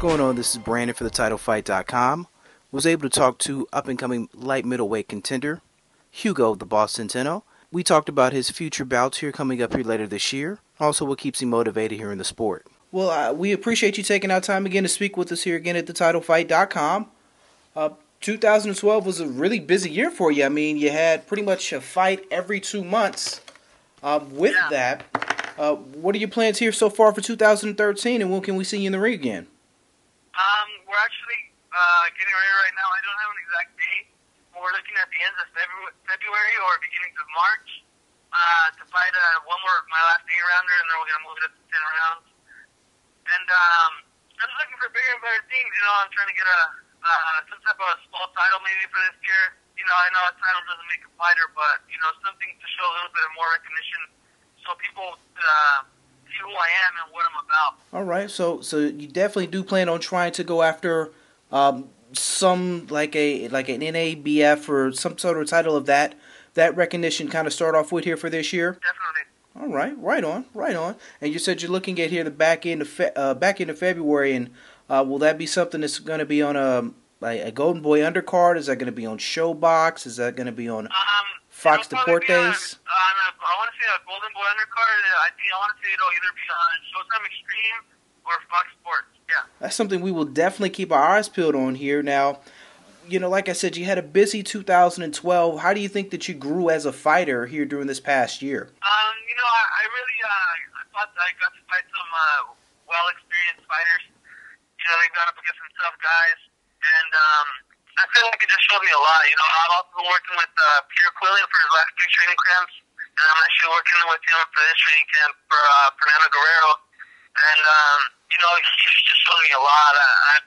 going on? This is Brandon for TheTitleFight.com. Was able to talk to up-and-coming light middleweight contender Hugo, the boss Centeno. We talked about his future bouts here coming up here later this year. Also, what keeps him motivated here in the sport. Well, we appreciate you taking our time again to speak with us here again at TheTitleFight.com. 2012 was a really busy year for you. I mean, you had pretty much a fight every 2 months. That, what are your plans here so far for 2013, and when can we see you in the ring again? We're actually getting ready right now. I don't have an exact date, but we're looking at the end of February or beginnings of March to fight my last 8-rounder, and then we're going to move it up to 10 rounds. And I'm just looking for bigger and better things. You know, I'm trying to get some type of small title maybe for this year. You know, I know a title doesn't make a fighter, but, you know, something to show a little bit more recognition so people see who I am and what I'm about. All right, so you definitely do plan on trying to go after some like an NABF or some sort of title of that recognition kind of start off with here for this year? Definitely. All right, right on. And you said you're looking at here the back end of February, and will that be something that's going to be on a Golden Boy undercard? Is that going to be on Showbox? Is that going to be on Fox Deportes? I want to see a Golden Boy undercard. I want to see it'll either be on Showtime Extreme or Fox Sports. Yeah. That's something we will definitely keep our eyes peeled on here. Now, you know, like I said, you had a busy 2012. How do you think that you grew as a fighter here during this past year? You know, I really I thought I got to fight some well-experienced fighters. You know, they've gone up against some tough guys, and I feel like it just showed me a lot. You know, I've also been working with Peter Quillen for his last 3 training camps, and I'm actually working with him for this training camp for Fernando Guerrero. And, you know, he's just shown me a lot.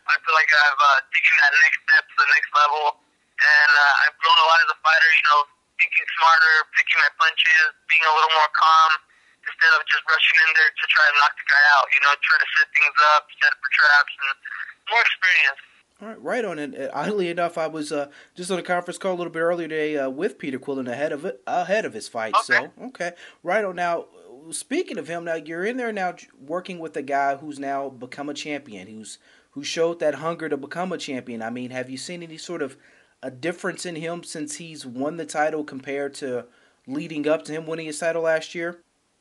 I feel like I've taken that next step to the next level, and I've grown a lot as a fighter, you know, thinking smarter, picking my punches, being a little more calm, instead of just rushing in there to try to knock the guy out, you know, try to set things up, set for traps, and more experience. All right, right on. And oddly enough, I was just on a conference call a little bit earlier today with Peter Quillen ahead of his fight. Okay. So, okay, right on. Now, speaking of him, now you're in there now working with a guy who's now become a champion, who showed that hunger to become a champion. I mean, have you seen any sort of a difference in him since he's won the title compared to leading up to him winning his title last year?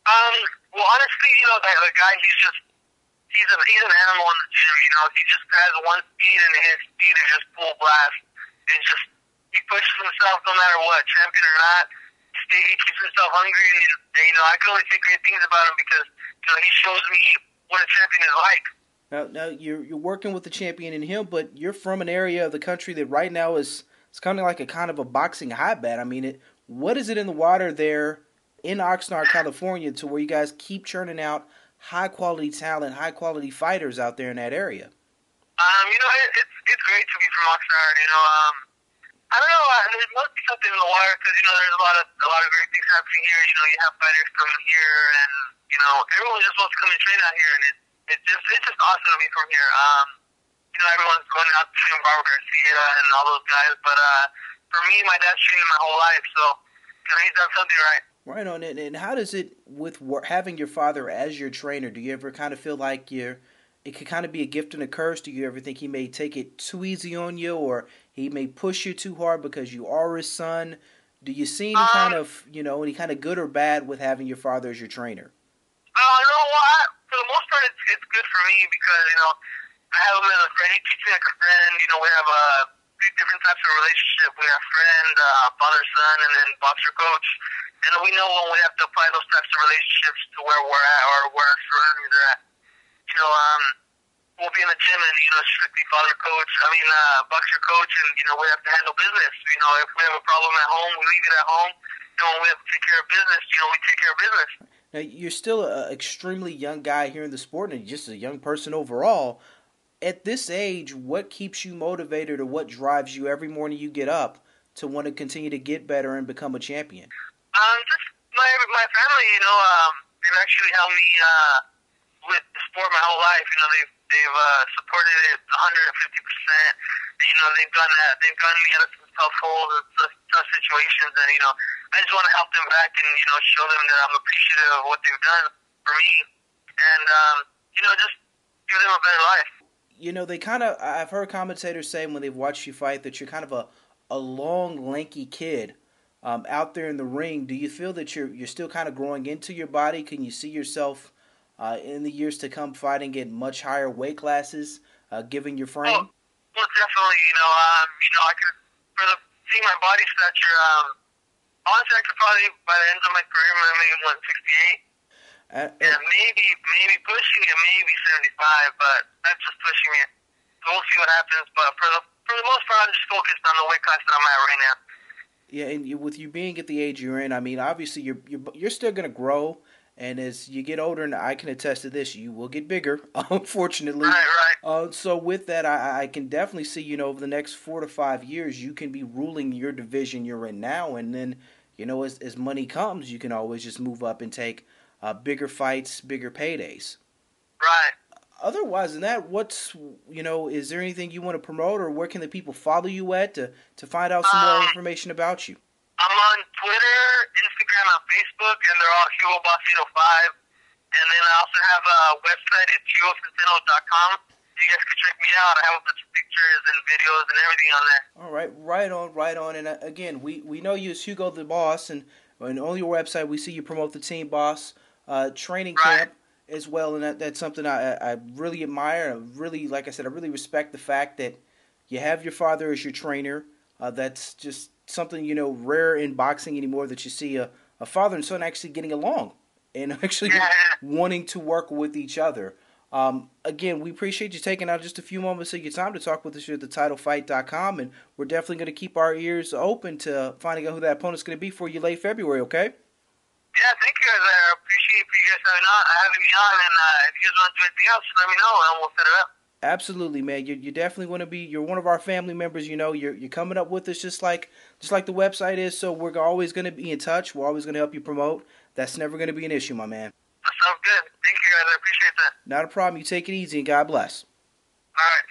Well, honestly, you know, the guy, he's an animal in the gym. You know, he just has one speed, and his speed is just full blast. It's just, he pushes himself no matter what, champion or not. He keeps himself hungry, and, you know, I can only say great things about him because, you know, he shows me what a champion is like. Now you're working with the champion in him, but you're from an area of the country that right now is kind of like a kind of a boxing hotbed. I mean, what is it in the water there in Oxnard, California, to where you guys keep churning out high-quality talent, high-quality fighters out there in that area? You know, it's great to be from Oxnard. You know, I don't know. There must be something in the water because, you know, there's a lot of great things happening here. You know, you have fighters coming here, and, you know, everyone just wants to come and train out here, and it's just awesome to be from here. You know, everyone's going out to train Barbara Garcia and all those guys, but for me, my dad's trained my whole life, so, you know, he's done something right. Right on. And how does it, with having your father as your trainer, do you ever kind of feel like it could kind of be a gift and a curse? Do you ever think he may take it too easy on you, or he may push you too hard because you are his son? Do you see any kind of, you know, any kind of good or bad with having your father as your trainer? No, for the most part, it's good for me because, you know, I have him as a friend. He treats me like a friend. You know, we have different types of relationship. We have friend, father-son, and then boxer-coach. And we know when we have to apply those types of relationships to where we're at or where our surroundings are at. You know, we'll be in the gym and, you know, strictly father-coach. I mean, boxer-coach, and, you know, we have to handle business. You know, if we have a problem at home, we leave it at home. And when we have to take care of business, you know, we take care of business. Now, you're still an extremely young guy here in the sport and just a young person overall. At this age, what keeps you motivated or what drives you every morning you get up to want to continue to get better and become a champion? Just my family, you know, they've actually helped me with the sport my whole life. You know, they've supported it 150%. You know, they've gotten me out of some tough holes and tough situations, and, you know, I just want to help them back and, you know, show them that I'm appreciative of what they've done for me, and, you know, just give them a better life. you know, they kind of, I've heard commentators say when they've watched you fight that you're kind of a long, lanky kid out there in the ring. Do you feel that you're still kind of growing into your body? Can you see yourself in the years to come fighting in much higher weight classes, given your Oh, frame? well, definitely. I could for the seeing my body stature. Honestly, I could probably by the end of my career, maybe 168. And Yeah, maybe pushing it, maybe 75, but that's just pushing it. So we'll see what happens. But for the most part, I'm just focused on the weight class that I'm at right now. yeah, and with you being at the age you're in, I mean, obviously you're still gonna grow, and as you get older, and I can attest to this, you will get bigger, unfortunately. Right, right, So with that, I can definitely see, you know, over the next 4 to 5 years, you can be ruling your division you're in now, and then, you know, as money comes, you can always just move up and take bigger fights, bigger paydays. right. Otherwise than that, is there anything you want to promote, or where can the people follow you at to find out some more Um, information about you? I'm on Twitter, Instagram, and Facebook, and they're all Hugo Boss 805. And then I also have a website at HugoCenteno.com. You guys can check me out. I have a bunch of pictures and videos and everything on there. All right, right on, right on. And again, we know you as Hugo the Boss, and on your website we see you promote the Team Boss training Right. camp as well, and that's something I really admire. I really, like I said, I really respect the fact that you have your father as your trainer. That's just something, you know, rare in boxing anymore, that you see a father and son actually getting along and actually Yeah. wanting to work with each other. Again, we appreciate you taking out just a few moments of your time to talk with us here at TheTitleFight.com, and we're definitely going to keep our ears open to finding out who that opponent's going to be for you late February, okay? Yeah, thank you guys. I appreciate you guys having me on. And if you guys want to do anything else, let me know and we'll set it up. Absolutely, man. You definitely want to be. You're one of our family members. You know, you're coming up with us just like the website is. So we're always going to be in touch. We're always going to help you promote. That's never going to be an issue, my man. That sounds good. Thank you guys. I appreciate that. Not a problem. You take it easy, and God bless. All right.